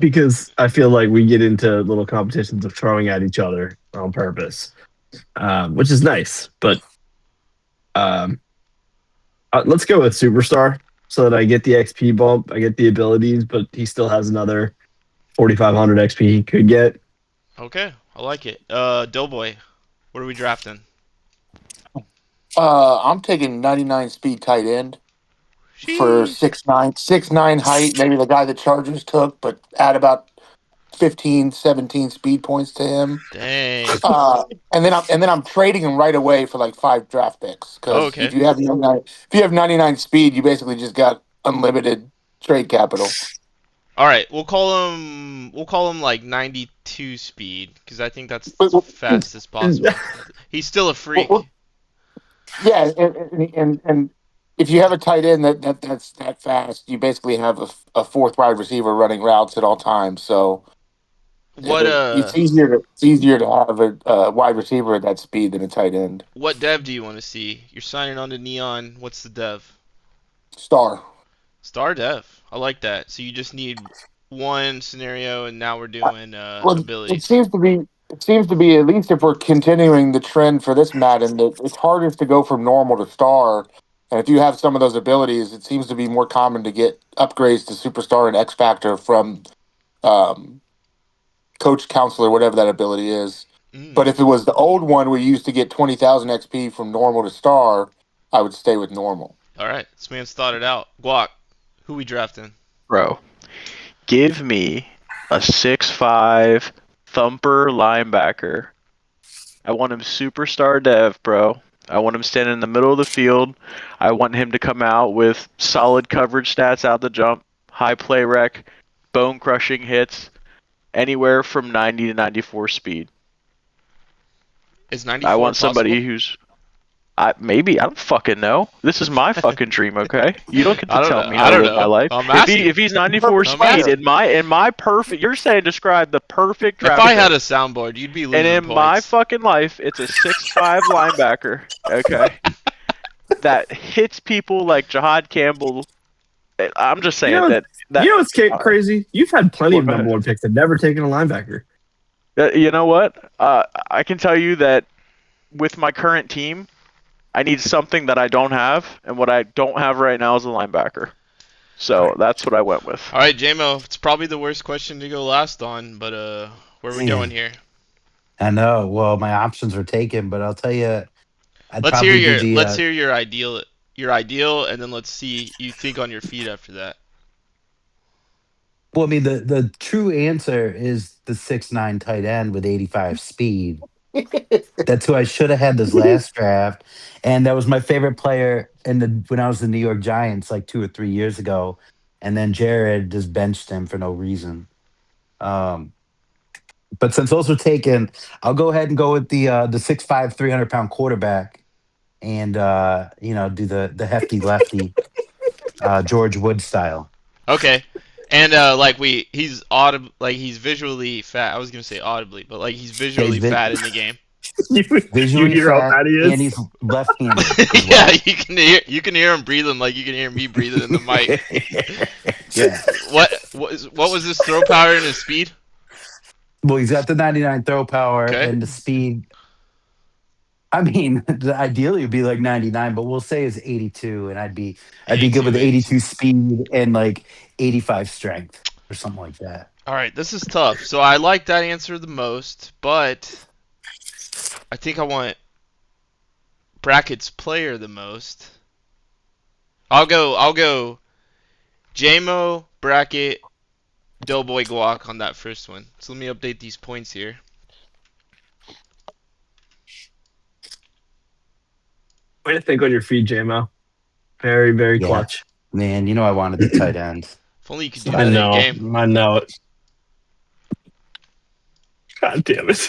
because I feel like we get into little competitions of throwing at each other on purpose, which is nice. But um, let's go with superstar so that I get the XP bump, I get the abilities, but he still has another 4,500 XP he could get. Okay, I like it. Doughboy, what are we drafting? I'm taking 99 speed tight end for Sheesh. 6'9", 6'9" height. Maybe the guy the Chargers took, but add about 15, 17 speed points to him. Dang. And then I'm trading him right away for like 5 draft picks because Okay. if you have 99 speed, you basically just got unlimited trade capital. All right, we'll call him like 92 speed because I think that's But, as fast as possible. He's still a freak. yeah, and if you have a tight end that's that fast, you basically have a fourth wide receiver running routes at all times. So What it's easier to have a wide receiver at that speed than a tight end. what dev do you want to see? You're signing on to Neon. What's the dev? Star. Star dev. I like that. So you just need one scenario, and now we're doing Well, it abilities. seems to be. It seems to be, at least if we're continuing the trend for this Madden, that it's hardest to go from normal to star. And if you have some of those abilities, it seems to be more common to get upgrades to superstar and X Factor from um, coach, counselor, whatever that ability is. Mm. But if it was the old one where you used to get 20,000 XP from normal to star, I would stay with normal. All right, this man's thought it out. Guac, who we drafting? Bro, give me a 6'5" thumper linebacker. I want him superstar dev, bro. I want him standing in the middle of the field. I want him to come out with solid coverage stats out the jump, high play rec, bone crushing hits, anywhere from 90 to 94 speed. Is 94 I want possible? somebody who's maybe I don't fucking know. This is my fucking dream, okay? You don't get I to don't tell know. me I how to don't live my know. life. I'm asking. If he's 94 I'm speed asking. in my perfect, you're saying describe the perfect If draft I pick. had a soundboard, you'd be losing And in points. my fucking life, it's a 6'5" linebacker, okay? That hits people like Jihad Campbell. I'm just saying You know, that you know what's crazy? You've had plenty Well, of go number ahead. one picks and never taken a linebacker. You know what? I can tell you that with my current team, I need something that I don't have, and what I don't have right now is a linebacker. So that's what I went with. All right, JMO, it's probably the worst question to go last on, but where are we Man. going here? I know. Well, my options were taken, but I'll tell you, I'd Let's hear probably do your the. let's hear your ideal, and then let's see you think on your feet after that. Well, I mean, the true answer is the 6'9" tight end with 85 speed. That's who I should have had this last draft, and that was my favorite player when I was the New York Giants like 2 or 3 years ago, and then Jared just benched him for no reason. Um, but since those were taken, I'll go ahead and go with the 6'5", 300-pound quarterback, and do the hefty lefty, George Wood style. Okay. And he's visually fat. I was gonna say audibly, but like he's visually vi- fat in the game. you Visually hear how fat, bad he and is? he's left-handed as Yeah, well. you can hear him breathing like you can hear me breathing in the mic. Yeah. What was his throw power and his speed? Well, he's got the 99 throw power Okay. and the speed. I mean, ideally it'd be like 99, but we'll say it's 82, and I'd be good with 82 speed and like 85 strength or something like that. All right, this is tough. So I like that answer the most, but I think I want brackets player the most. I'll go JMO bracket Doughboy Guac on that first one. So let me update these points here. Way to think on your feet, JMO. Very, very Yeah. clutch. Man, you know I wanted the tight end. If only you could do I that know. in game. I know it. God damn it.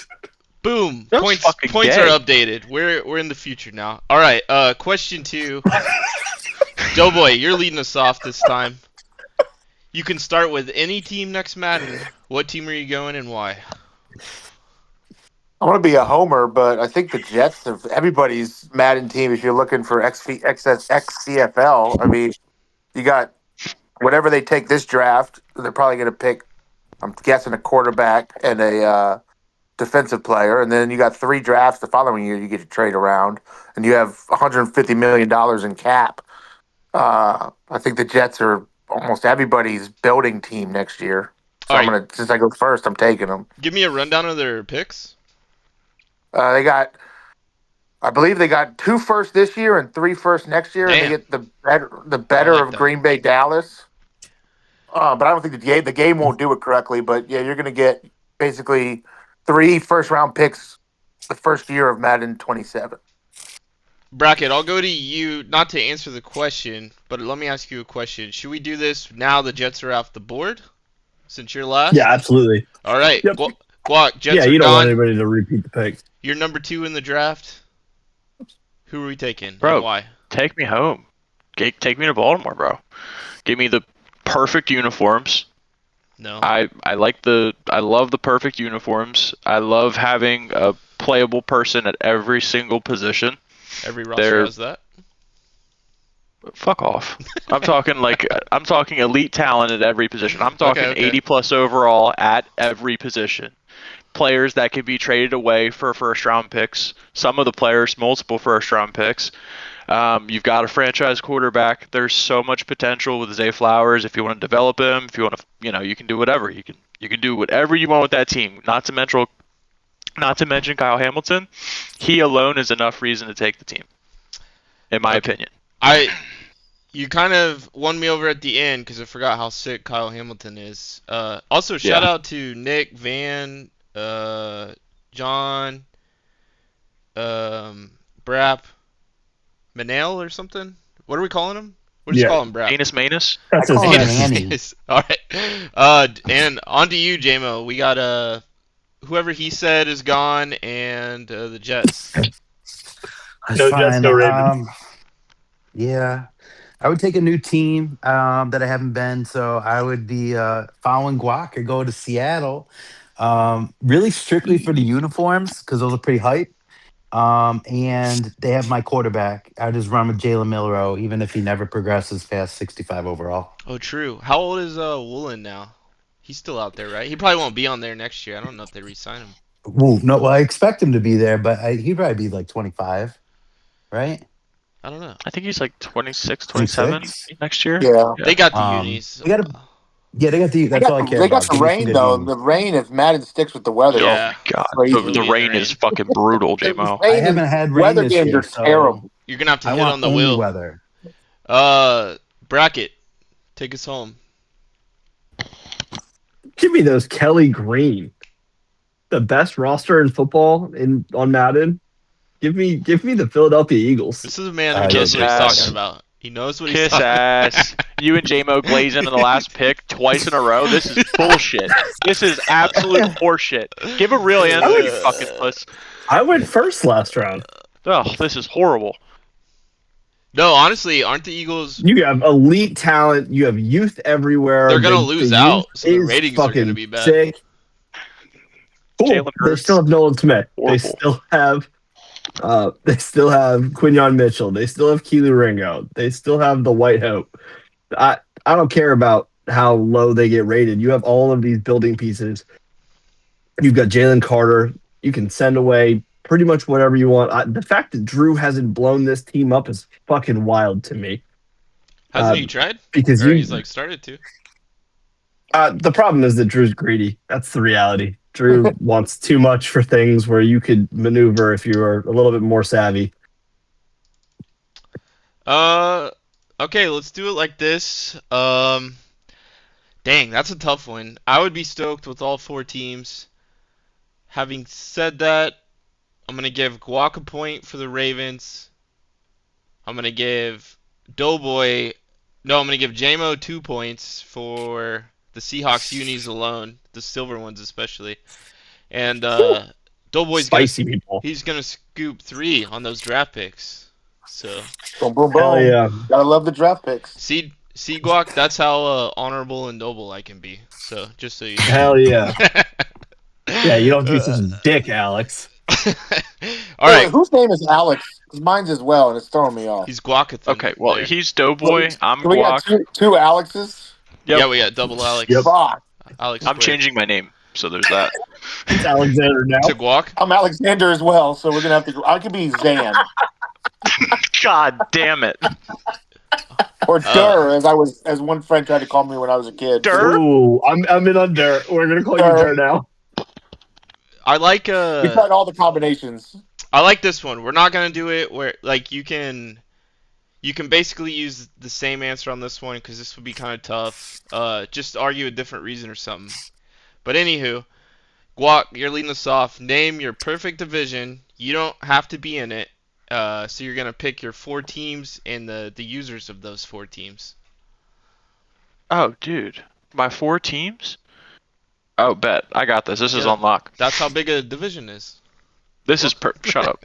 Boom. That's Points fucking points gay. are updated. We're in the future now. All right. Question 2. Doughboy, you're leading us off this time. You can start with any team next Madden. What team are you going and why? I want to be a homer, but I think the Jets are everybody's Madden team. If you're looking for XCFL, I mean, you got whatever they take this draft, they're probably going to pick I'm guessing a quarterback and a defensive player, and then you got 3 drafts the following year you get to trade around, and you have $150 million in cap. I think the Jets are almost everybody's building team next year. So All I'm right. gonna, since I go first, I'm taking them. Give me a rundown of their picks. They got, I believe they got 2 firsts this year and 3 firsts next year, and they Damn. get the better like of that. Green Bay, Dallas. But I don't think the game won't do it correctly. But yeah, you're gonna get basically 3 first-round picks the first year of Madden 27. Bracket, I'll go to you, not to answer the question, but let me ask you a question. Should we do this now the Jets are off the board? Since you're last? Yeah, absolutely. All right. Yep. Guac, Jets Yeah, are you don't want gone. anybody to repeat the pick. You're number 2 in the draft. Who are we taking Bro. and why? Take me home. Take me to Baltimore, bro. Give me the perfect uniforms. No. I love the perfect uniforms. I love having a playable person at every single position. Every roster they're- has that. Fuck off. I'm talking elite talent at every position. I'm talking Okay. 80 plus overall at every position. Players that can be traded away for first round picks. Some of the players, multiple first round picks. You've got a franchise quarterback. There's so much potential with Zay Flowers. If you want to develop him, if you want to, you can do whatever. You can do whatever you want with that team. Not to mention Kyle Hamilton. He alone is enough reason to take the team, in my opinion. You kind of won me over at the end because I forgot how sick Kyle Hamilton is. Also, shout out to Nick, Van, John, Brap, Manel or something. What are we calling him? What do you call him, Brap? Manus? That's I his call him name. Annie. All right. And on to you, JMO. We got whoever he said is gone, and the Jets. That's No Jets, fine. no Ravens. Yeah. I would take a new team that I haven't been, so I would be following Guac or go to Seattle. Really strictly for the uniforms, because those are pretty hype. And they have my quarterback. I just run with Jalen Milroe, even if he never progresses past 65 overall. Oh, true. How old is Woolen now? He's still out there, right? He probably won't be on there next year. I don't know if they re-sign him. Well, I expect him to be there, but he'd probably be like 25, right? I don't know. I think he's like 26, 27 26? next year. Yeah. They got the Um, unis. they got Yeah, they got the. That's all I care They about. got the Give me some rain good though. unis. The rain, if Madden sticks with the weather, Yeah. Oh my god, Crazy. the rain is fucking brutal, JMO. I haven't had rain weather this games year, are so terrible. You're gonna have to I hit want on the only wheel. weather. Bracket, take us home. Give me those Kelly Green. The best roster in football on Madden. Give me the Philadelphia Eagles. This is a man who knows Kiss what he's ass. talking about. He knows what he's Kiss talking ass. You and JMO glazing in the last pick twice in a row. This is bullshit. This is absolute horseshit. Give a real answer, you fucking puss. I went first last round. Oh, this is horrible. No, honestly, aren't the Eagles? You have elite talent. You have youth everywhere. They're gonna lose out, youth so the is ratings are gonna fucking be bad. Sick. Cool. Jalen They Hurts. still have Nolan Smith. Horrible. They still have Quinyon Mitchell. They still have Keely Ringo. They still have the White Hope. I don't care about how low they get rated. You have all of these building pieces. You've got Jalen Carter. You can send away pretty much whatever you want. The fact that Drew hasn't blown this team up is fucking wild to me. Hasn't he tried? Because Or he's like started to. the problem is that Drew's greedy. That's the reality. Drew wants too much for things where you could maneuver if you were a little bit more savvy. Okay, let's do it like this. Dang, that's a tough one. I would be stoked with all 4 teams. Having said that, I'm gonna give Guac a point for the Ravens. I'm gonna give Doughboy. No, I'm gonna give JMO 2 points for the Seahawks unis alone, the silver ones especially. And Doughboy's Spicy people. he's gonna scoop 3 on those draft picks. So Boom, boom, Hell boom. yeah. Gotta love the draft picks. see Guac, that's how honorable and noble I can be. So just so you know. Hell yeah. Yeah, you don't do such a dick, Alex. All right, Whose name is Alex? 'Cause mine's as well, and it's throwing me off. he's Guacathan. Okay, well, there. he's Doughboy. I'm So we got Guac. two Alexes. Yep. Yeah, we got double Alex. Yep. Fuck. Alex I'm Square. changing my name, so there's that. It's Alexander now. To Guac? I'm Alexander as well, so we're gonna have to. I could be Zan God damn it. or Dur, as one friend tried to call me when I was a kid. Dur? Ooh, I'm in on Dirt. We're gonna call you Dur. Dirt now. I like We tried all the combinations. I like this one. We're not gonna do it where like you can basically use the same answer on this one because this would be kind of tough. Just argue a different reason or something. But anywho, Guac, you're leading us off. Name your perfect division. You don't have to be in it. So you're gonna pick your 4 teams and the users of those 4 teams. Oh, dude. My 4 teams? Oh, bet. I got this. This is Yeah. on lock. That's how big a division is. This is Shut up.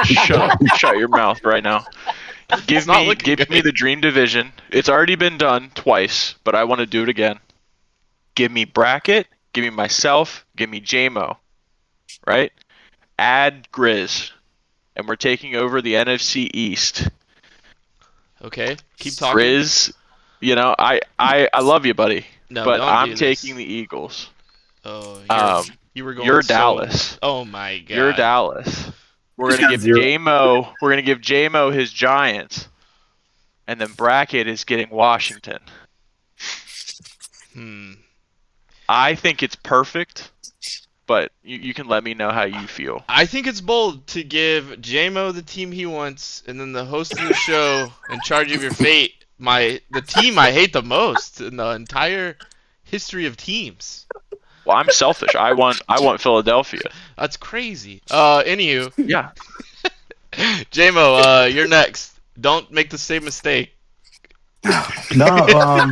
Shut up. Shut your mouth right now. Give not me looking give good. me the dream division. It's already been done twice, but I want to do it again. Give me bracket. Give me myself. Give me JMO. Right? Add Grizz. And we're taking over the NFC East. Okay, keep talking. Grizz, I love you, buddy. No, but don't I'm do taking this. the Eagles. Oh, you were going. You're so- Dallas. Oh my god. You're Dallas. We're Just gonna got give 0. JMO. We're gonna give JMO his Giants, and then bracket is getting Washington. I think it's perfect, but you can let me know how you feel. I think it's bold to give JMO the team he wants, and then the host of the show in charge of your fate, the team I hate the most in the entire history of teams. Well, I'm selfish. I want Philadelphia. That's crazy. Anywho, Yeah. JMO, you're next. Don't make the same mistake. No.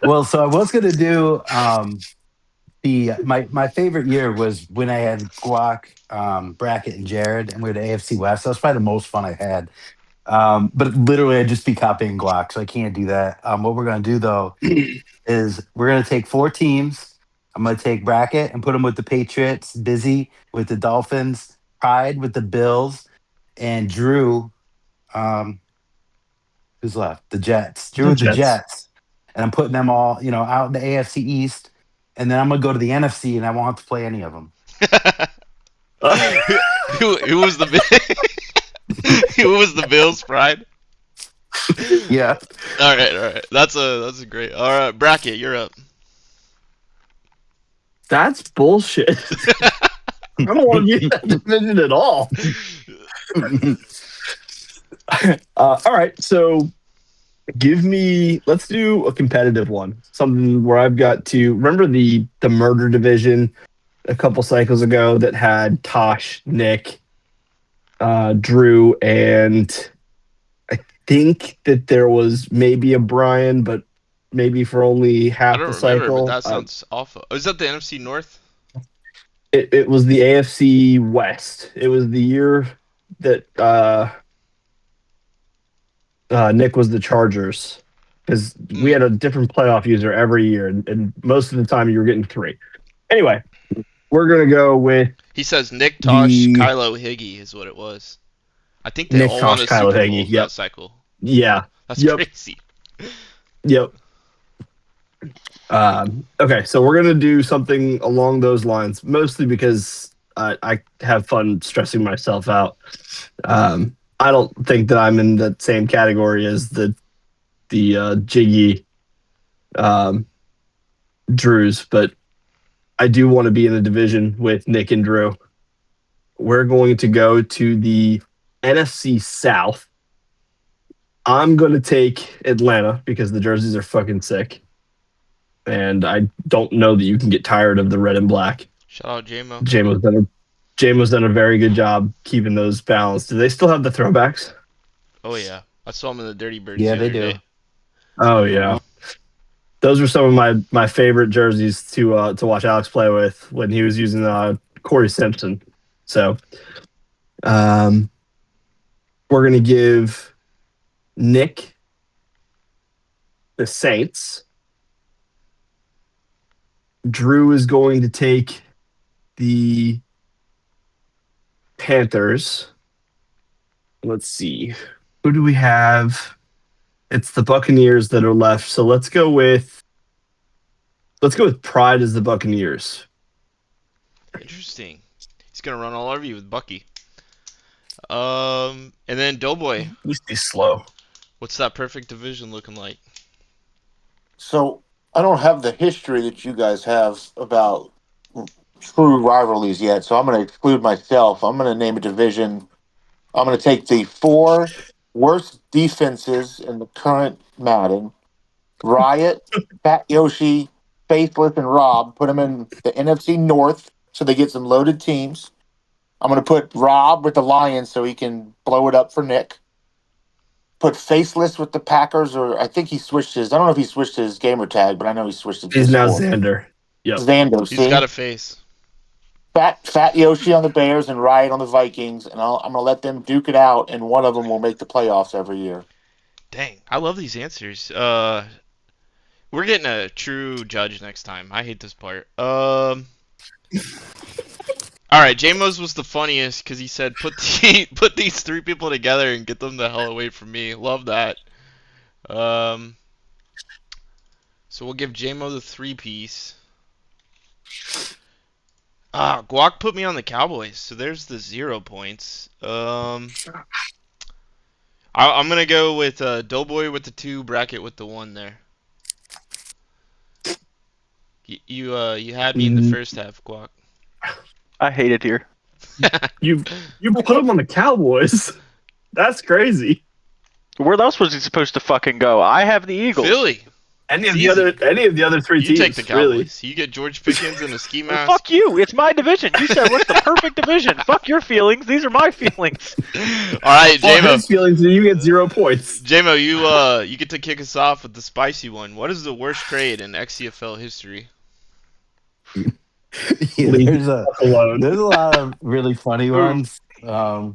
Well, so I was gonna do my favorite year was when I had Guac, Brackett, and Jared, and we were the AFC West. That was probably the most fun I had. But literally, I'd just be copying Guac, so I can't do that. What we're gonna do though is we're gonna take 4 teams. I'm gonna take Brackett and put them with the Patriots, Busy with the Dolphins, Pride with the Bills, and Drew. Who's left? The Jets. Drew with the Jets. And I'm putting them all, out in the AFC East. And then I'm gonna go to the NFC, and I won't have to play any of them. Who was the who was the Bills' pride? Yeah. All right. That's a great. All right, bracket, you're up. That's bullshit. I don't want to get that division at all. All right, so let's do a competitive one. Something where I've got to remember the murder division a couple cycles ago that had Tosh, Nick, Drew, and I think that there was maybe a Brian, but maybe for only half I don't the remember, cycle. but that sounds awful. Is that the NFC North? It was the AFC West. It was the year that Nick was the Chargers, because we had a different playoff user every year, and most of the time you were getting 3. Anyway, we're gonna go with He says Nick, Tosh, Kylo, Higgy is what it was. I think they Nick, all Tosh, won a Kylo, Super Bowl Higgy, yep. that cycle. Yeah. That's Yep. crazy. Yep. Okay, so we're gonna do something along those lines, mostly because I have fun stressing myself out. I don't think that I'm in the same category as the Jiggy Drews, but I do want to be in a division with Nick and Drew. We're going to go to the NFC South. I'm going to take Atlanta because the jerseys are fucking sick. And I don't know that you can get tired of the red and black. Shout out JMO. JMO's done a very good job keeping those balanced. Do they still have the throwbacks? Oh yeah, I saw him in the Dirty Birds. Yeah, the they other do. day. Oh yeah. Those were some of my favorite jerseys to watch Alex play with when he was using Corey Simpson. So we're gonna give Nick the Saints. Drew is going to take the Panthers. Let's see. Who do we have It's the Buccaneers that are left. So let's go with Pride as the Buccaneers. Interesting. He's gonna run all over you with Bucky. And then Doughboy. Just be slow. What's that perfect division looking like? So I don't have the history that you guys have about true rivalries yet, so I'm going to exclude myself. I'm going to name a division. I'm going to take the 4 worst defenses in the current Madden: Riot, Fat Yoshi, Faithless, and Rob. Put them in the NFC North so they get some loaded teams. I'm going to put Rob with the Lions so he can blow it up for Nick. Put Faceless with the Packers, or I think he switched his. I don't know if he switched his gamer tag, but I know he switched it to He's now Sport. Xander. Yep. Xander, He's see? got a face. Fat Yoshi on the Bears and Riot on the Vikings, and I'm going to let them duke it out, and one of them will make the playoffs every year. Dang, I love these answers. We're getting a true judge next time. I hate this part. All right, J-Mo's was the funniest because he said put these 3 people together and get them the hell away from me. Love that. So we'll give J-Mo the 3-piece. Guac put me on the Cowboys, so there's the 0 points. I'm gonna go with Doughboy with the 2, Bracket with the 1 there. You had me in the first half, Guac. I hate it here. You put him on the Cowboys. That's crazy. Where else was he supposed to fucking go? I have the Eagles. Philly. Any of It's the other 3 You teams. take the really. Cowboys. You get George Pickens and a ski Well, mask. fuck you. It's my division. You said what's the perfect division. Fuck your feelings. These are my feelings. All right, Well, J-Mo. his feelings, and you get 0 points. J-Mo, you get to kick us off with the spicy one. What is the worst trade in XCFL history? Yeah, Leave there's a alone. lot of really funny ones. But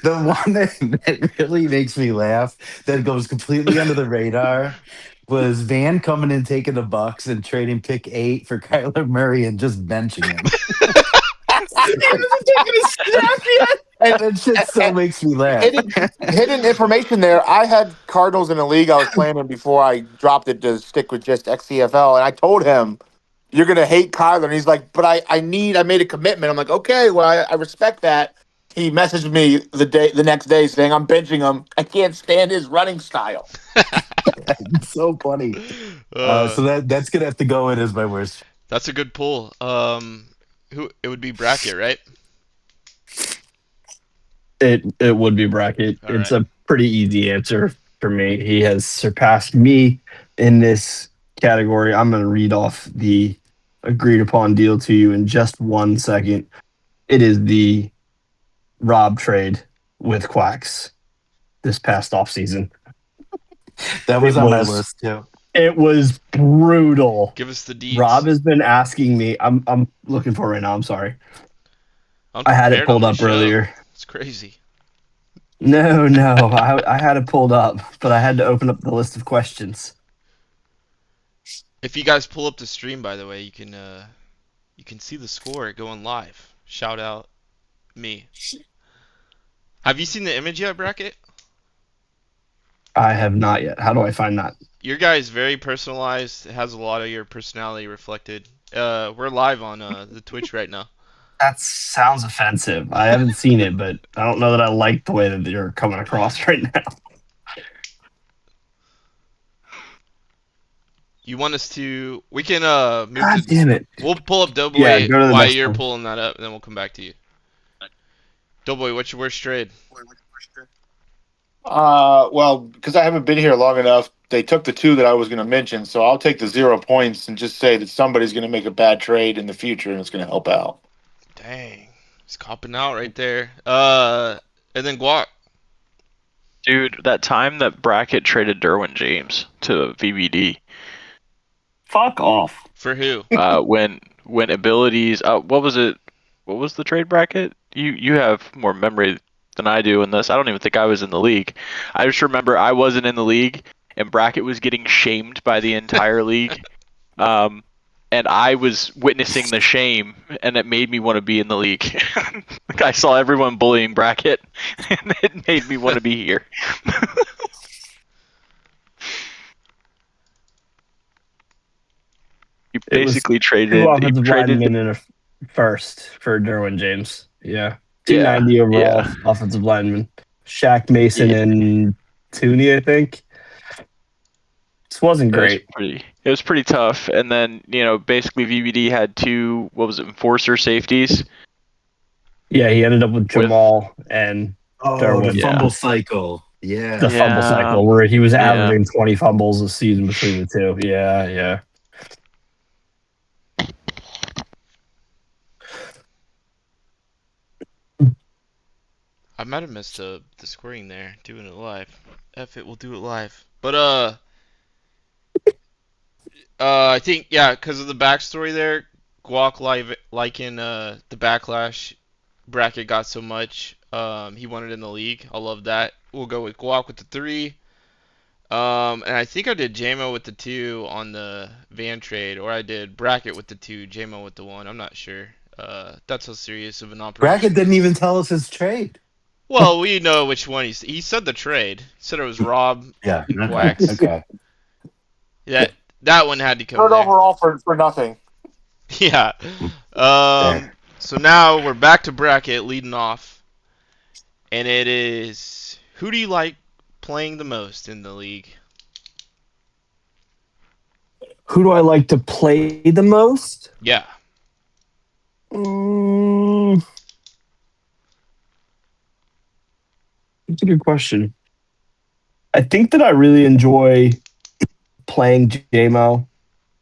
the one that really makes me laugh, that goes completely under the radar, was Van coming and taking the Bucks and trading pick 8 for Kyler Murray and just benching him. And that shit still makes me laugh. Hidden information there. I had Cardinals in a league I was playing in before I dropped it to stick with just XCFL, and I told him, "You're gonna hate Kyler," and he's like, "But I made a commitment." I'm like, "Okay, well, I respect that." He messaged me the next day saying, "I'm benching him. I can't stand his running style." It's so funny. So that's gonna have to go in as my worst. That's a good pull. Who it would be Bracket, right? It would be Bracket. All It's right. a pretty easy answer for me. He has surpassed me in this category. I'm going to read off the agreed upon deal to you in just 1 second. It is the Rob trade with Quacks this past offseason. That was It on my was- list too. It was brutal. Give us the deeds. Rob has been asking me. I'm looking for it right now. I'm sorry. I'm I had it prepared on pulled the up show. earlier. It's crazy. No, I had it pulled up, but I had to open up the list of questions. If you guys pull up the stream, by the way, you can see the score going live. Shout out me. Have you seen the image yet, Bracket? I have not yet. How do I find that? Your guy is very personalized. It has a lot of your personality reflected. We're live on the Twitch right now. That sounds offensive. I haven't seen it, but I don't know that I like the way that you're coming across right now. You want us to? We can move God to. damn it. We'll pull up Doughboy Yeah, go to the while next you're one. pulling that up, and then we'll come back to you. Doughboy, what's your worst trade? Well, because I haven't been here long enough, they took the 2 that I was going to mention, so I'll take the 0 points and just say that somebody's going to make a bad trade in the future, and it's going to help out. Dang, he's copping out right there. And then Guac. Dude, that time that Bracket traded Derwin James to VBD, Fuck off. For who? when abilities, what was it? What was the trade, Bracket? You have more memory than I do in this. I don't even think I was in the league. I just remember I wasn't in the league, and Bracket was getting shamed by the entire league. and I was witnessing the shame, and it made me want to be in the league. Like I saw everyone bullying Bracket, and it made me want to be here. You It was basically two traded. You offensive traded. linemen and a first for Derwin James. Yeah. Yeah, 290 overall yeah, offensive linemen. Shaq Mason yeah. and Tooney, I think. This wasn't It was great. pretty. It was pretty tough. And then basically VVD had two. What was it? Enforcer safeties Yeah, he ended up with with. Jamal and Oh, the Derwin. fumble Yeah, cycle. The Yeah. fumble yeah, cycle where he was yeah. averaging 20 fumbles a season between the two. Yeah, yeah. I might have missed the scoring there, doing it live. F it, we'll do it live. But I think yeah, because of the backstory there, Guac like in the backlash bracket got so much. He wanted in the league. I love that. We'll go with Guac with the 3. And I think I did JMO with the 2 on the van trade, or I did Bracket with the 2, JMO with the 1. I'm not sure. That's how serious of an Brackett operation didn't this. even tell us his trade. Well, we know which one he said the trade. He said it was Rob Yeah. Okay. Quacks. Okay. Yeah, that one had to come Third there. overall for nothing. Yeah. There. So now we're back to bracket leading off, and it is who do you like playing the most in the league? Who do I like to play the most? Yeah. Mm, that's a good question. I think that I really enjoy playing JMO,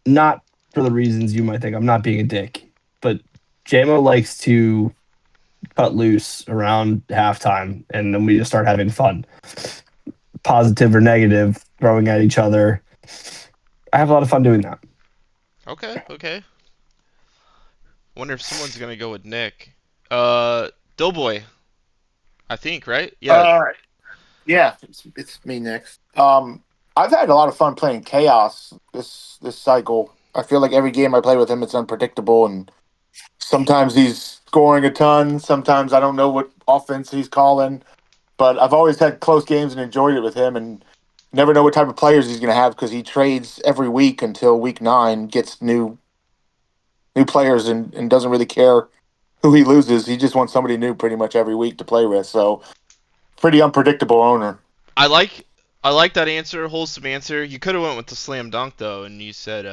not for the reasons you might think. I'm not being a dick, but JMO likes to cut loose around halftime, and then we just start having fun, positive or negative, throwing at each other. I have a lot of fun doing that. Okay. Okay. Wonder if someone's gonna go with Nick. Doughboy. I think right. Yeah. Uh, yeah, it's me next. I've had a lot of fun playing Chaos this cycle. I feel like every game I play with him, it's unpredictable, and sometimes he's scoring a ton. Sometimes I don't know what offense he's calling. But I've always had close games and enjoyed it with him, and never know what type of players he's going to have because he trades every week until week 9, gets new players, and doesn't really care who he loses. He just wants somebody new pretty much every week to play with. So pretty unpredictable owner. I like that answer, wholesome answer. You could have went with the slam dunk though, and you said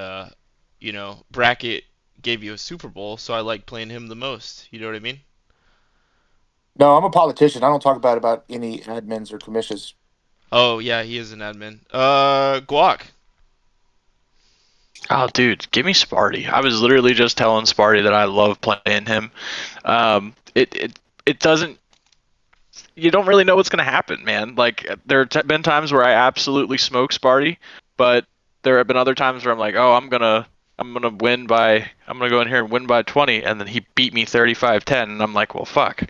bracket gave you a Super Bowl, so I like playing him the most. You know what I mean? No, I'm a politician. I don't talk about any admins or commissions. Oh yeah, he is an admin. Guac. Oh, dude, give me Sparty. I was literally just telling Sparty that I love playing him. It doesn't. You don't really know what's gonna happen, man. Like there have been times where I absolutely smoke Sparty, but there have been other times where I'm like, oh, I'm gonna win by. I'm gonna go in here and win by 20, and then he beat me 35-10, and I'm like, well, fuck.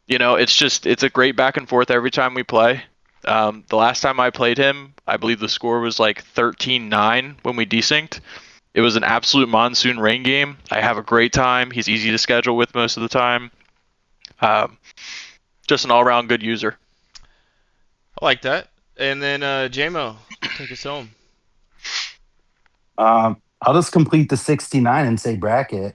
It's a great back and forth every time we play. The last time I played him, I believe the score was like 13-9 when we desynced. It was an absolute monsoon rain game. I have a great time. He's easy to schedule with most of the time. Just an all-around good user. I like that. And then JMO, take us home. I'll just complete the 69 and say Bracket.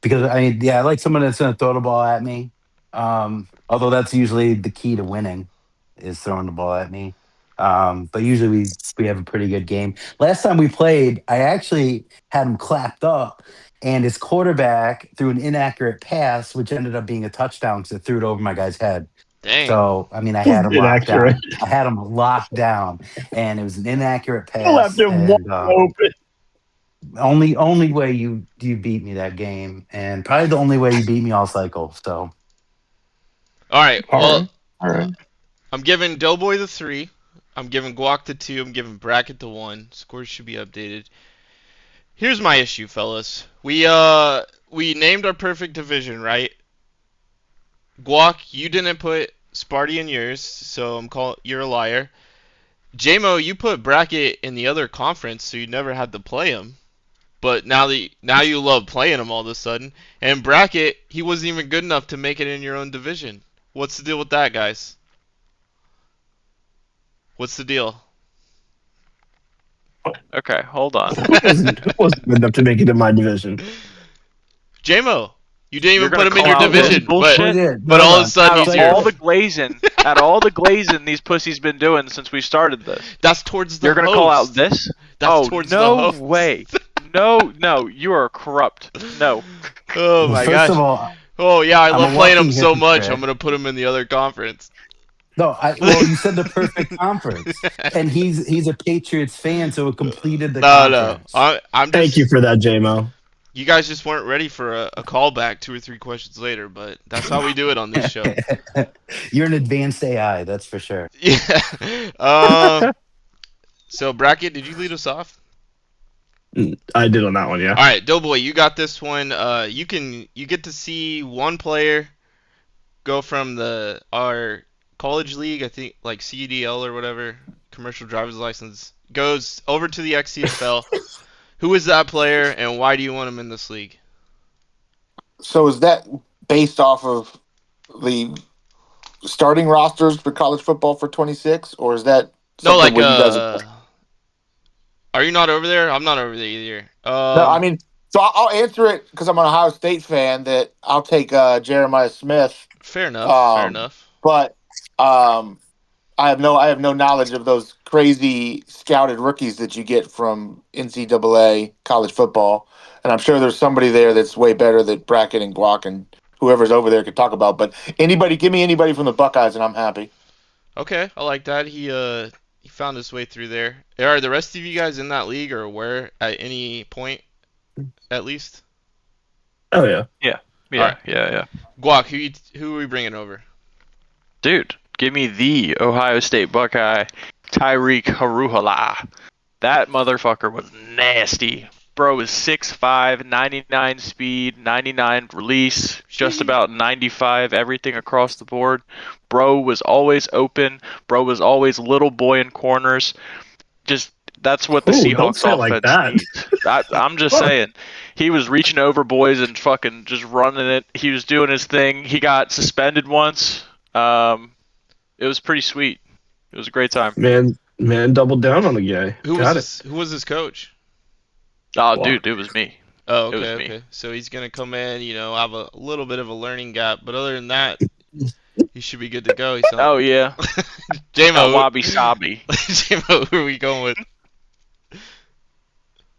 Because I like someone that's going to throw the ball at me. Although that's usually the key to winning is throwing the ball at me. But usually we have a pretty good game. Last time we played, I actually had him clapped up, and his quarterback threw an inaccurate pass, which ended up being a touchdown because it threw it over my guy's head. Dang. So I had him locked Inaccurate. down. I had him locked down, and it was an inaccurate I left pass. him wide And open. only way you beat me that game, and probably the only way you beat me all cycle. So All right. Well, All right. I'm giving Doughboy the 3. I'm giving Guac the 2. I'm giving Bracket the 1. Scores should be updated. Here's my issue, fellas. We named our perfect division, right? Guac, you didn't put Sparty in yours, so you're a liar. JMO, you put Brackett in the other conference, so you never had to play him. But now you love playing him all of a sudden. And Brackett, he wasn't even good enough to make it in your own division. What's the deal with that, guys? What's the deal? Okay, hold on. Who wasn't good enough to make it in my division? JMO, you didn't You're even gonna put him in call your out this division, bullshit? but all of a Out sudden of he's all yours. the glazing these pussies been doing since we started this. That's towards the You're gonna host. call out this? That's towards the no host. way. No, you are corrupt. No. Oh Well, my first gosh. of all, Oh yeah, I I'm love a playing him walking so much. hypocrite. I'm gonna put him in the other conference. No, well, you said the perfect conference, and he's a Patriots fan, so it completed the No, no. conference. I'm Thank you just. for that, JMO. You guys just weren't ready for a callback 2 or 3 questions later, but that's how we do it on this show. You're an advanced AI, that's for sure. Yeah. So Brackett, did you lead us off? I did on that one, yeah. All right, Doughboy, you got this one. You get to see one player go from our college league, I think like CDL or whatever, commercial driver's license, goes over to the XCFL. Who is that player, and why do you want him in this league? So is that based off of the starting rosters for college football for 26, or is that No, something like where you guys? are you not over there? I'm not over there either. No, I mean, so I'll answer it because I'm an Ohio State fan. That I'll take Jeremiah Smith. Fair enough. Fair Um, enough. but I have no knowledge of those crazy scouted rookies that you get from NCAA college football, and I'm sure there's somebody there that's way better that Brackett and Guac and whoever's over there could talk about. But give me anybody from the Buckeyes, and I'm happy. Okay, I like that. He found his way through there. Are the rest of you guys in that league or aware at any point, at least? Oh, yeah. Yeah. Guac, who are we bringing over? Dude, give me the Ohio State Buckeye, Tyreek Haruhala. That motherfucker was nasty. Bro was 6'5", 99 speed, 99 release, just about 95 everything across the board. Bro was always open. Bro was always little boy in corners. Just that's what the Ooh, don't Seahawks say it like offense that. needs. I'm just saying. He was reaching over boys and fucking just running it. He was doing his thing. He got suspended once. It was pretty sweet. It was a great time. Man doubled down on the guy. Who Got was his coach? Oh, Wow. dude, it was me. Oh, It was okay, me. okay. So he's gonna come in, have a little bit of a learning gap, but other than that, he should be good to go. Oh yeah, JMO, wabi sabi. JMO, who are we going with?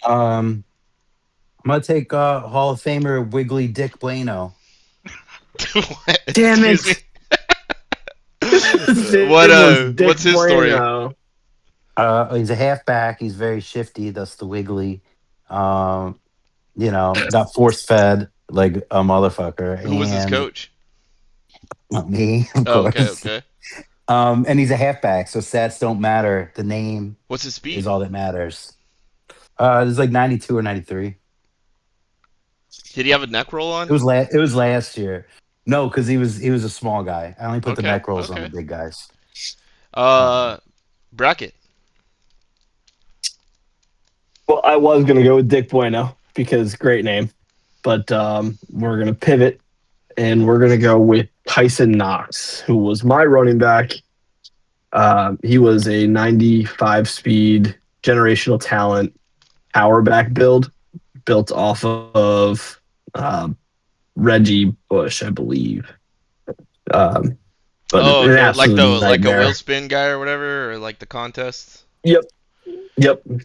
I'm gonna take Hall of Famer Wiggly Dick Bueno. What? Damn it. Excuse me? it. What's his story? He's a halfback. He's very shifty. That's the Wiggly. Got force fed like a motherfucker. Who was his And coach? not me, of Oh, course. okay. And he's a halfback, so stats don't matter. The name What's his speed? is all that matters. It's like 92 or 93. Did he have a neck roll on? It was last year. No, because he was a small guy. I only put the Okay, neck rolls on okay. the big guys. Bracket. Well, I was going to go with Dick Bueno because great name. But we're going to pivot, and we're going to go with Tyson Knox, who was my running back. He was a 95 speed, generational talent, power back built off of Reggie Bush, I believe. But Oh, an okay. absolute Like a nightmare. wheel spin guy or whatever, or like the contest. Yep.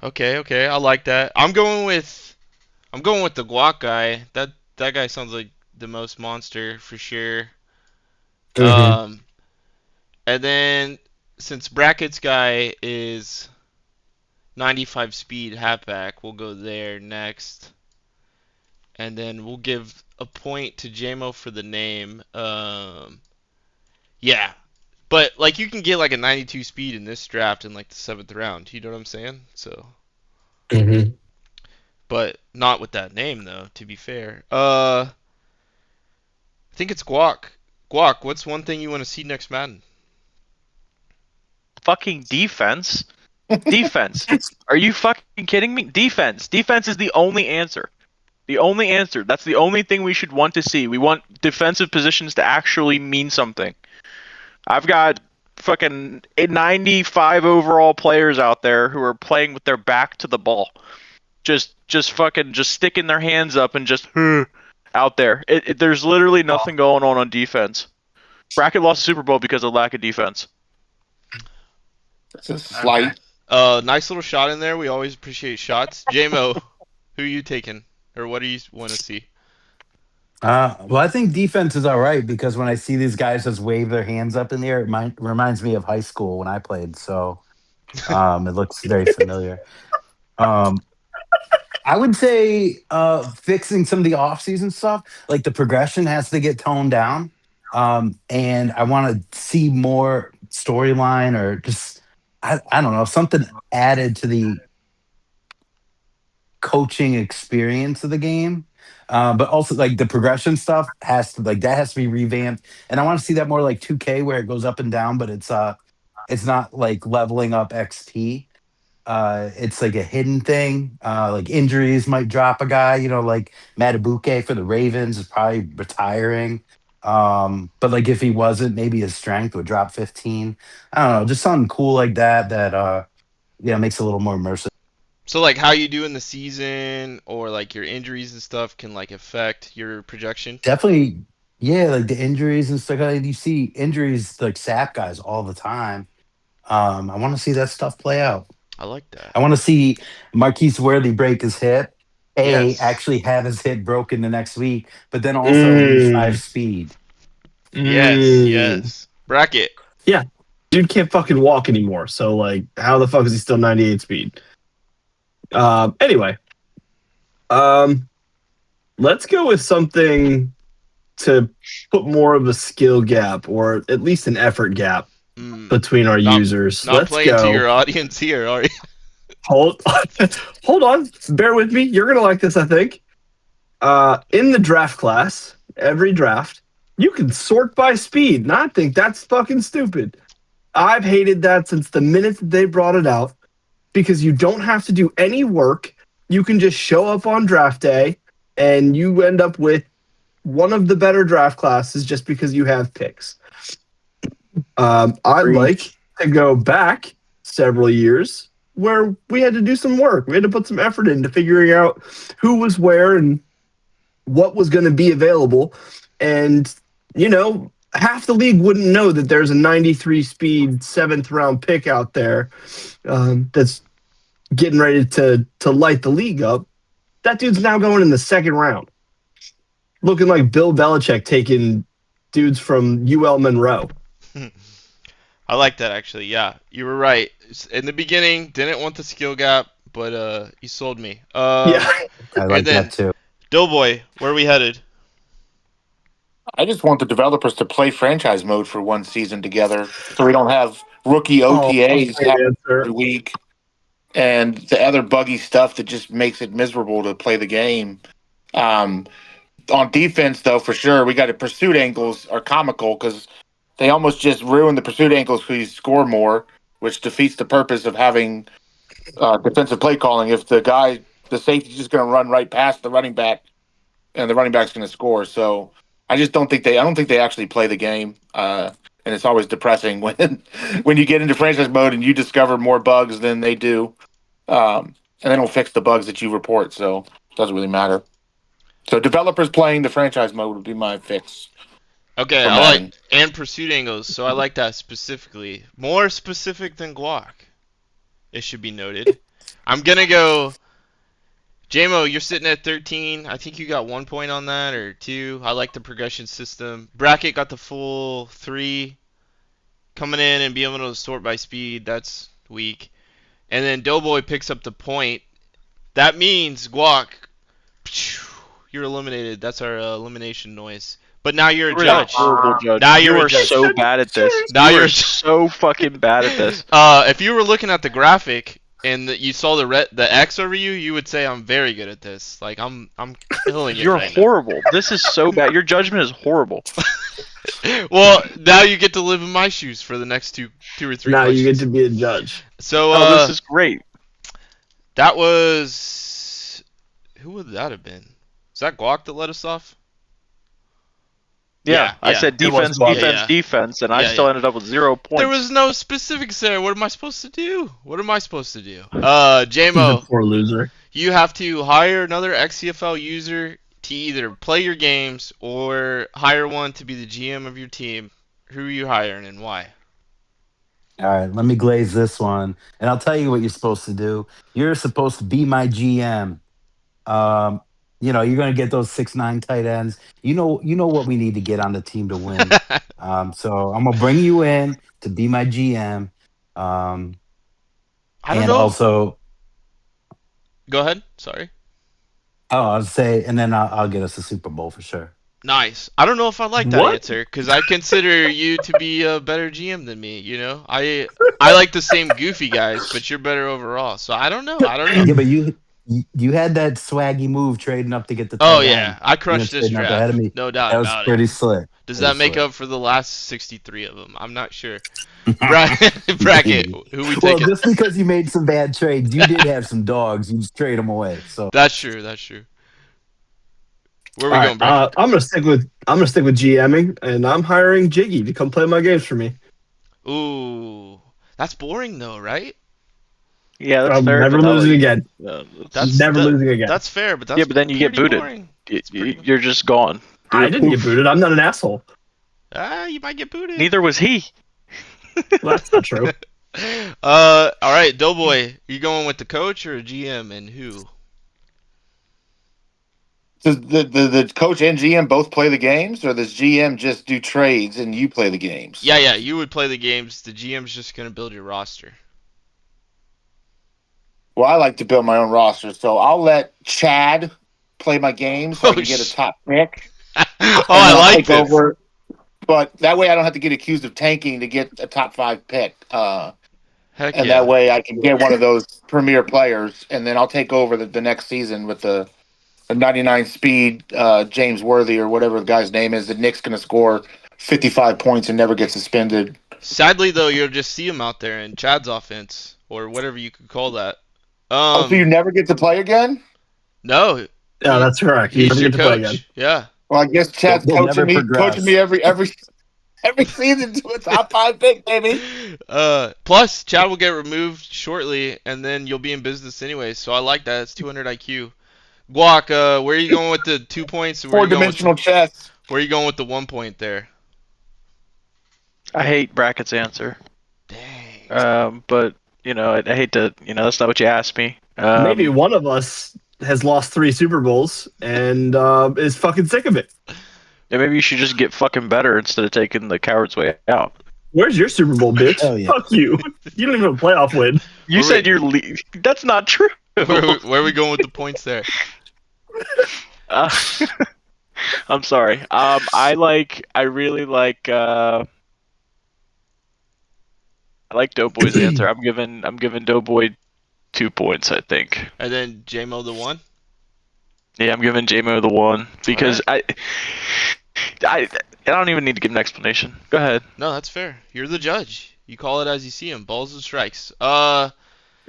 Okay. I like that. I'm going with the guac guy. That guy sounds like the most monster for sure. Mhm. And then since Bracket's guy is 95 speed halfback, we'll go there next. And then we'll give a point to JMO for the name. Yeah. But like you can get like a 92 speed in this draft in like the 7th round. You know what I'm saying? So Mhm. but not with that name though, to be fair. I think it's Guac. Guac, what's one thing you want to see next Madden? Fucking defense. Defense. Are you fucking kidding me? Defense. Defense is the only answer. The only answer. That's the only thing we should want to see. We want defensive positions to actually mean something. I've got fucking 95 overall players out there who are playing with their back to the ball. Just sticking their hands up and just out there. There's literally nothing going on defense. Bracket lost the Super Bowl because of lack of defense. It's a slight. Nice little shot in there. We always appreciate shots. JMO, who are you taking? Or what do you want to see? Well, I think defense is all right because when I see these guys just wave their hands up in the air, it reminds me of high school when I played. So it looks very familiar. I would say fixing some of the offseason stuff, like the progression has to get toned down. And I want to see more storyline or just, I don't know, something added to the coaching experience of the game. But also like the progression stuff has to be revamped. And I want to see that more like 2K where it goes up and down, but it's not like leveling up XP. It's like a hidden thing. Like injuries might drop a guy, like Matabuke for the Ravens is probably retiring. But like if he wasn't, maybe his strength would drop 15. I don't know, just something cool like that makes it a little more immersive. So like how you do in the season or like your injuries and stuff can like affect your projection? Definitely, yeah, like the injuries and stuff. Like, you see injuries like sap guys all the time. I want to see that stuff play out. I like that. I want to see Marquise Worthy break his hip. Yes. Actually have his hip broken the next week, but then also lose 5 speed. Yes. Bracket. Yeah. Dude can't fucking walk anymore. So, like, how the fuck is he still 98 speed? Anyway. Let's go with something to put more of a skill gap or at least an effort gap between our users. Not Let's playing go. to your audience here, are you? Hold on. Bear with me. You're going to like this, I think. In the draft class, every draft, you can sort by speed. And I think that's fucking stupid. I've hated that since the minute that they brought it out because you don't have to do any work. You can just show up on draft day and you end up with one of the better draft classes just because you have picks. I'd like to go back several years where we had to do some work. We had to put some effort into figuring out who was where and what was going to be available. And, half the league wouldn't know that there's a 93 speed 7th round pick out there that's getting ready to light the league up. That dude's now going in the 2nd round. Looking like Bill Belichick taking dudes from UL Monroe. I like that, actually. Yeah, you were right. In the beginning, didn't want the skill gap, but you sold me. Yeah, I like that too. Doughboy, where are we headed? I just want the developers to play franchise mode for one season together so we don't have rookie OTAs every week and the other buggy stuff that just makes it miserable to play the game. On defense, though, for sure, we got the pursuit angles are comical because they almost just ruin the pursuit angles because you score more, which defeats the purpose of having defensive play calling. If the safety's just going to run right past the running back and the running back's going to score. So I just don't think they actually play the game. And it's always depressing when you get into franchise mode and you discover more bugs than they do. And they don't fix the bugs that you report. So it doesn't really matter. So developers playing the franchise mode would be my fix. Okay, I like and pursuit angles, so I like that specifically. More specific than Guac. It should be noted. I'm gonna go. JMO, you're sitting at 13. I think you got 1 point on that or 2. I like the progression system. Bracket got the full 3. Coming in and being able to sort by speed, that's weak. And then Doughboy picks up the point. That means Guac, you're eliminated. That's our elimination noise. But now you're a judge. Horrible judge. Now you you're are a judge. so bad at this. Now you're you're so fucking bad at this. If you were looking at the graphic, and you saw the X over you, you would say I'm very good at this. Like I'm killing it You're right horrible. This is so bad. Your judgment is horrible. now. Well, now you get to live in my shoes for the next two or three Now questions. you get to be a judge. So Oh, this is great. that was who would that have been? Was that Guac that let us off? Yeah, I said It was defense, Guac. defense, Yeah. defense, and I Yeah, still yeah. ended up with 0 points. There was no specifics there. What am I supposed to do? What am I supposed to do? He's a JMO, poor loser. you have to hire another XCFL user to either play your games or hire one to be the GM of your team. Who are you hiring and why? All right, let me glaze this one, and I'll tell you what you're supposed to do. You're supposed to be my GM. You're going to get those 6'9" tight ends. You know what we need to get on the team to win. So I'm gonna bring you in to be my GM. I don't And know. also, Go ahead. Sorry. I'll say, and then I'll get us a Super Bowl for sure. Nice. I don't know if I like that What? answer because I consider you to be a better GM than me. You know, I like the same goofy guys, but you're better overall. So I don't know. Yeah, but you had that swaggy move trading up to get the Oh tight yeah, end. I crushed this Trading up ahead draft. of me. No doubt That was about pretty it. slick. Does Pretty that make slick. up for the last 63 of them? I'm not sure. Bracket. Who we Well, taking? just because you made some bad trades, you did have some dogs. You just trade them away. So That's true. That's true. Where are we All going, right, Bracket? I'm gonna stick with GMing, and I'm hiring Jiggy to come play my games for me. Ooh, that's boring though, right? Yeah, that's I'm fair. never but losing again. That's Never losing again. That's fair, but that's Yeah, but then you get pretty booted. boring. You're just gone. I didn't get booted. I'm not an asshole. You might get booted. Neither was he. Well, that's not true. All right, Doughboy, you going with the coach or a GM and who? Does the coach and GM both play the games, or does GM just do trades and you play the games? Yeah, you would play the games. The GM's just gonna build your roster. Well, I like to build my own roster, so I'll let Chad play my games so I Oh, can get a top pick. Oh, and I then I'll like take this. over. But that way I don't have to get accused of tanking to get a top 5 pick. Heck And yeah. that way I can get one of those premier players, and then I'll take over the next season with the 99 speed James Worthy or whatever the guy's name is. That Nick's going to score 55 points and never get suspended. Sadly, though, you'll just see him out there in Chad's offense or whatever you could call that. So you never get to play again? No, Yeah, that's correct. You he's never your get to play again. coach. Yeah. Well, I guess Chad's They'll never coaching progress. me every season to a top 5 pick, baby. Plus, Chad will get removed shortly, and then you'll be in business anyway. So I like that. It's 200 IQ. Guac, where are you going with the 2 points? And where are you going with 4-dimensional chess. where are you going with the 1 point there? I hate Brackett's answer. Dang. But I hate to. That's not what you asked me. Maybe one of us has lost 3 Super Bowls and is fucking sick of it. Yeah, maybe you should just get fucking better instead of taking the coward's way out. Where's your Super Bowl, bitch? Hell yeah. Fuck you. You don't even have a playoff win. You Where said we- you're. That's not true. Where are we going with the points there? Uh, I'm sorry. I really like. I like Doughboy's answer. I'm giving Doughboy 2 points. I think. And then JMO the 1? Yeah, I'm giving JMO the 1 because Alright. I don't even need to give an explanation. Go ahead. No, that's fair. You're the judge. You call it as you see them. Balls and strikes. Yes,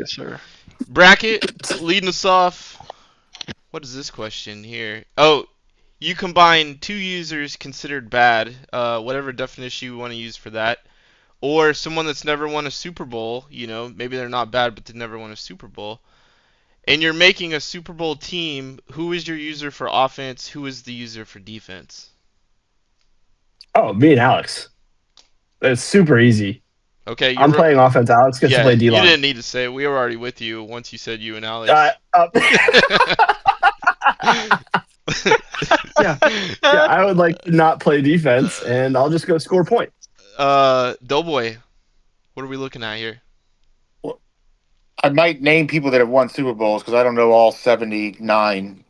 sir. Bracket, leading us off. What is this question here? Oh, you combine 2 users considered bad, whatever definition you want to use for that, or someone that's never won a Super Bowl, maybe they're not bad, but they never won a Super Bowl, and you're making a Super Bowl team. Who is your user for offense? Who is the user for defense? Oh, me and Alex. It's super easy. Okay, I'm playing offense. Alex gets to play you D-line. didn't need to say it. We were already with you once you said you and Alex. Yeah, I would like to not play defense, and I'll just go score points. Doughboy, what are we looking at here? I might name people that have won Super Bowls because I don't know all 79.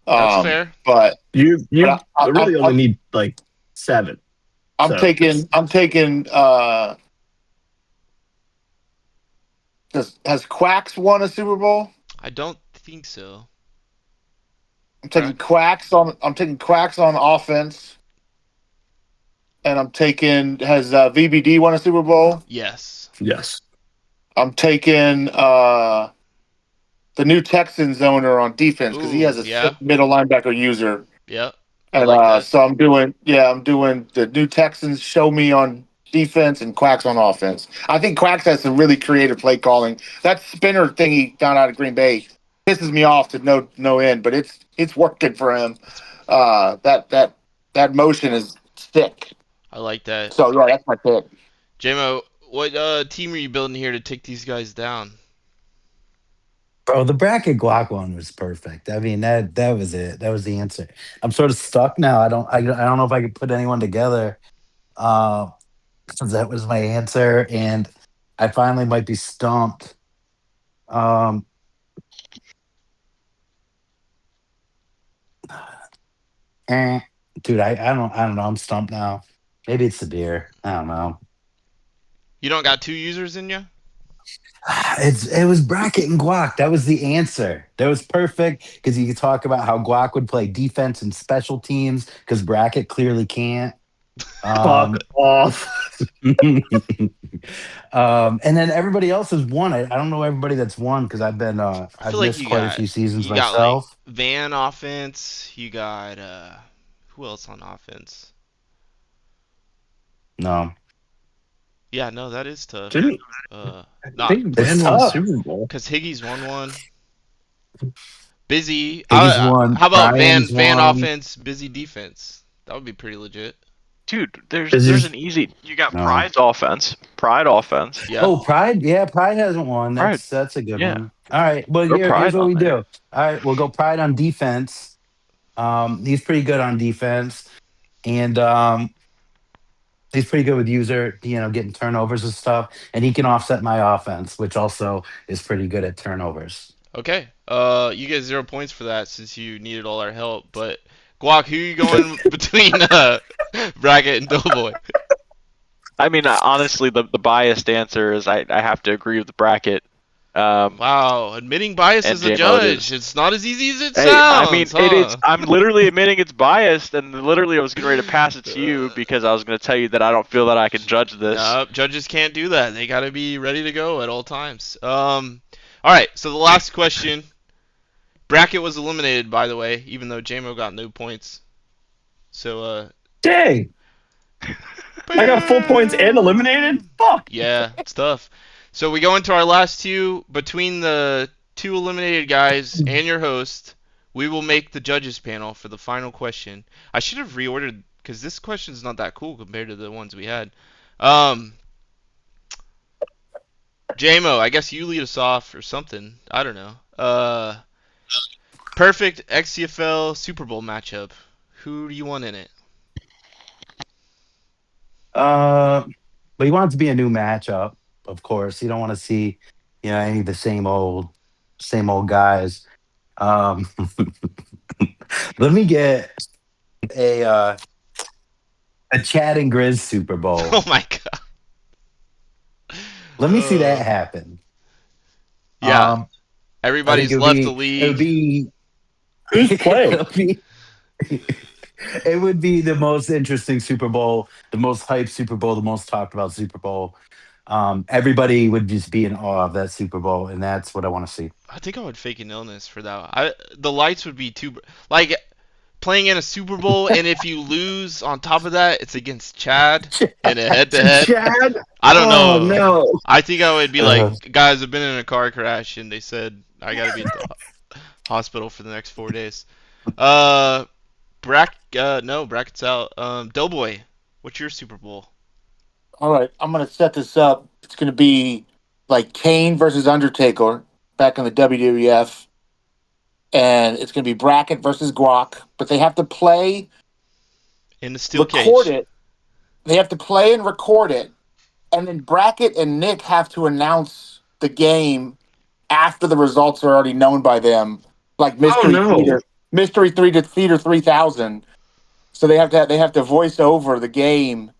That's fair. But You But really only need like 7. I'm So- taking Has Quacks won a Super Bowl? I don't think so. I'm taking Quacks on offense, and I'm taking has VBD won a Super Bowl? Yes. Yes. I'm taking the new Texans owner on defense because he has Ooh, a yeah. sick middle linebacker user. Yep. I And like that. so I'm doing the new Texans show me on defense and Quacks on offense. I think Quacks has some really creative play calling. That spinner thing he found out of Green Bay pisses me off to no end, but it's working for him. That motion is sick. I like that. So yeah, that's my pick. JMO, what team are you building here to take these guys down? Bro, the bracket Glock one was perfect. I mean, that was it. That was the answer. I'm sort of stuck now. I don't know if I could put anyone together. Uh, since that was my answer, and I finally might be stumped. Um, eh, dude, I don't know. I'm stumped now. Maybe it's the beer. I don't know. You don't got two users in you? It was bracket and guac. That was the answer. That was perfect because you could talk about how guac would play defense and special teams because bracket clearly can't. Fuck off. And then everybody else has won. I don't know everybody that's won because I I've feel like missed quite a few seasons you got like myself. Van offense. You got who else on offense? No, Yeah, no, that is tough. Didn't Uh, I not think it's Van won a tough. Super Bowl? because Higgy's won one. Busy. Higgy's won. How about Brian's Van won. offense, busy defense? That would be pretty legit. Dude, Is there's this- an easy. You got No. Pride's offense. Pride offense. Yeah. Oh, Pride. Yeah, Pride hasn't won. Pride. That's a good Yeah. one. All right. Well, Throw here's Pride what we on there. do. All right, we'll go Pride on defense. He's pretty good on defense, and he's pretty good with user, getting turnovers and stuff, and he can offset my offense, which also is pretty good at turnovers. Okay. You get 0 points for that since you needed all our help. But Guac, who are you going between Bracket and Doughboy? I mean, honestly, the biased answer is I have to agree with the bracket. Wow, admitting bias And as a J-Mo judge. It's not as easy as it Hey, sounds. I mean, it is. I'm literally admitting it's biased, and literally I was getting ready to pass it to you because I was going to tell you that I don't feel that I can judge this. Nope, judges can't do that. They got to be ready to go at all times. All right, so the last question. Bracket was eliminated, by the way, even though JMO got no points. So, Dang. I got full points and eliminated? Fuck. yeah, it's tough. So we go into our last two. Between the two eliminated guys and your host, we will make the judges panel for the final question. I should have reordered because this question is not that cool compared to the ones we had. JMO, I guess you lead us off or something. I don't know. Perfect XCFL Super Bowl matchup. Who do you want in it? But you want it to be a new matchup, of course. You don't want to see, any of the same old guys. Let me get a Chad and Grizz Super Bowl. Oh my god. Let me see that happen. Yeah. Everybody's it would left be- the It would league. be. Who's playing? It would be the most interesting Super Bowl, the most hyped Super Bowl, the most talked about Super Bowl. Everybody would just be in awe of that Super Bowl, and that's what I want to see. I think I would fake an illness for that. The lights would be too like playing in a Super Bowl, and if you lose on top of that, it's against Chad in a head-to-head. Chad? I don't Oh, know. no. I think I would be like, guys, I've been in a car crash, and they said I gotta be at the hospital for the next 4 days. No, brackets out. Doughboy, what's your Super Bowl? All right, I'm gonna set this up. It's gonna be like Kane versus Undertaker back in the WWF, and it's gonna be Bracket versus Guac. But they have to play, In the steel record cage. it. They have to play and record it, and then Bracket and Nick have to announce the game after the results are already known by them, like Mystery no. Theater, Mystery Theater 3000. So they have to voice over the game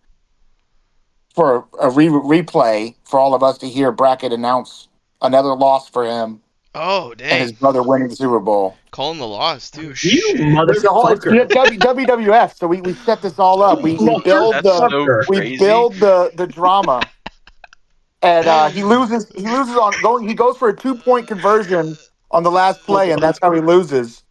for a replay for all of us to hear Bracket announce Another loss for him, Oh, and his dang. brother winning the Super Bowl. Calling the loss, too. You Shit. It's motherfucker. WWF. So we set this all up. We build That's the so Motherfucker. we crazy. build the drama, and he loses. He loses on going. He goes for a 2-point conversion on the last Hold play, and on. that's how he loses.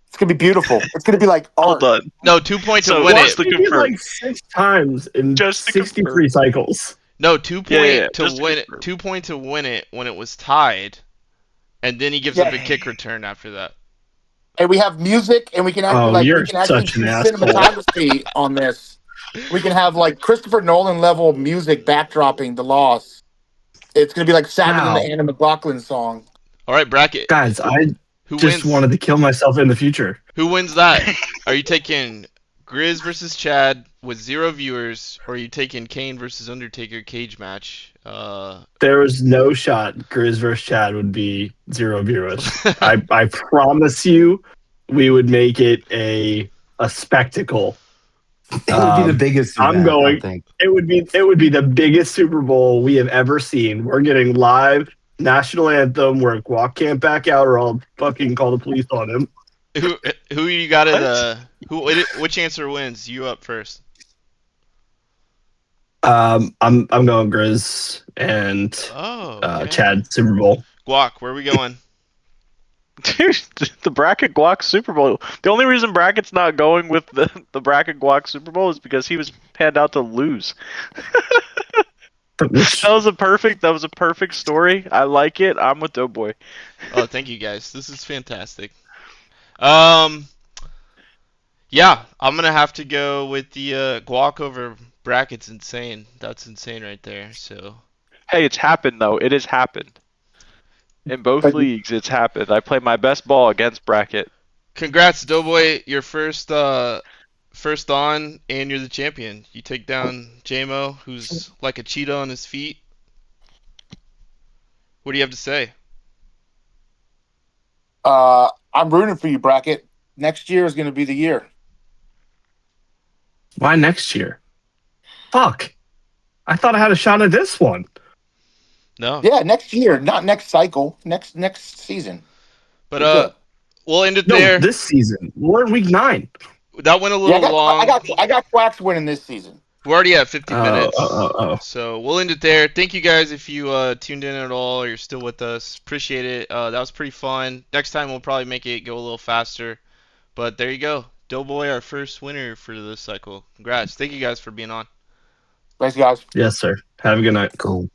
It's gonna be beautiful. It's gonna be like Hold art. on. No, 2 point to So win just it. to He did confirm. like 6 times in Just to 63 confirm. cycles. No, 2 Yeah, point yeah, to just to win it. confirm. 2 point to win it when it was tied, and then he gives Yeah. up a kick return after that. And we have music, and we can actually Oh, you're do such an asshole. cinematography on this. We can have like Christopher Nolan level music backdropping the loss. It's gonna be like Sabbath and the Wow. Anna McLaughlin song. All right, bracket. Guys, I Who just wins? wanted to kill myself in the future. Who wins that? Are you taking Grizz versus Chad with 0 viewers, or are you taking Kane versus Undertaker cage match? There was no shot Grizz versus Chad would be 0 viewers. I promise you we would make it a spectacle. It would be the biggest I'm event, I going. think. It would be the biggest Super Bowl we have ever seen. We're getting live national anthem where Guac can't back out or I'll fucking call the police on him. who you got What? at which answer wins? You up first. I'm going Grizz and Oh, okay. Chad Super Bowl. Guac, where are we going? Dude, the bracket Guac Super Bowl. The only reason bracket's not going with the bracket Guac Super Bowl is because he was panned out to lose. That was a perfect story. I like it. I'm with Doughboy. Oh, thank you guys. This is fantastic. Yeah, I'm gonna have to go with the Guac over bracket's insane. That's insane right there. So Hey, it's happened though. It has happened. In both But leagues, it's happened. I play my best ball against bracket. congrats, Doughboy. Your first on, and you're the champion. You take down JMO, who's like a cheetah on his feet. What do you have to say? I'm rooting for you, bracket. Next year is gonna be the year. Why next year? Fuck. I thought I had a shot at this one. No. Yeah, next year, not next cycle. Next season. But You're good. we'll end it No, there. this season. We're in week 9. That went a Yeah, little long. I got Quacks winning this season. We're already at 50 minutes. Oh. So we'll end it there. Thank you guys if you tuned in at all or you're still with us. Appreciate it. That was pretty fun. Next time we'll probably make it go a little faster. But there you go. Doughboy, our first winner for this cycle. Congrats. Thank you guys for being on. Thanks, guys. Yes, sir. Have a good night. Cool.